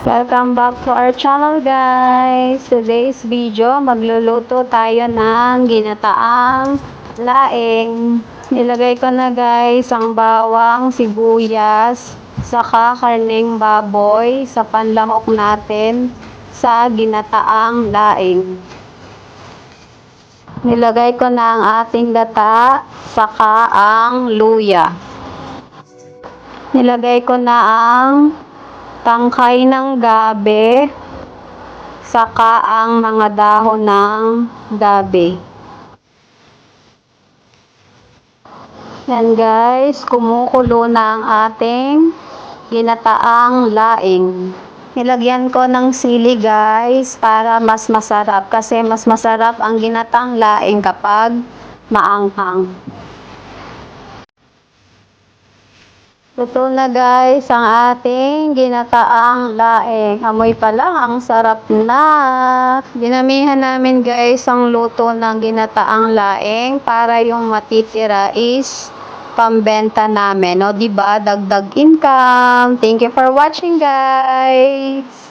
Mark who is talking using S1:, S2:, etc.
S1: Welcome back to our channel guys. Today's video, magluluto tayo ng ginataang laing. Nilagay ko na guys ang bawang, sibuyas, saka karneng baboy sa panlahok natin sa ginataang laing. Nilagay ko na ang ating gata, saka ang luya. Nilagay ko na ang tangkay ng gabi, saka ang mga dahon ng gabi. Yan guys, kumukulo na ang ating ginataang laing. Nilagyan ko ng sili guys para mas masarap kasi mas masarap ang ginataang laing kapag maanghang. Luto na guys ang ating ginataang laing. Amoy pa lang, ang sarap na. Dinamihan namin guys ang luto ng ginataang laing para yung matitira is pambenta namin. O diba, dagdag income. Thank you for watching guys.